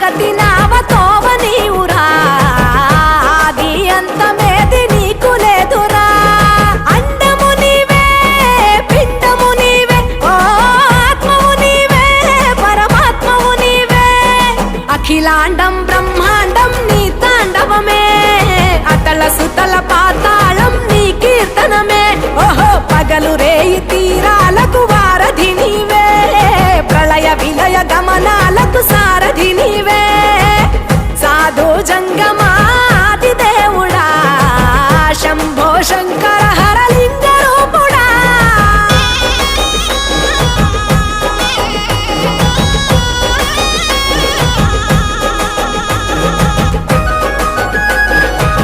గతి నావతోవ నీవురా ఆది అంతమేది నీకు లేదురా అండము నీవే పిండము నీవే ఓ ఆత్మవు నీవే పరమాత్మవు నీవే అఖిలాండం బ్రహ్మాండం నీ తాండవమే అతల సుతల పాతాళం నీ కీర్తనమే ఓహో పగలు రేయి తీరాలకు వారధి నీవే ప్రళయ విలయ గమనాలకు సారథి నీవే సాధు జంగమా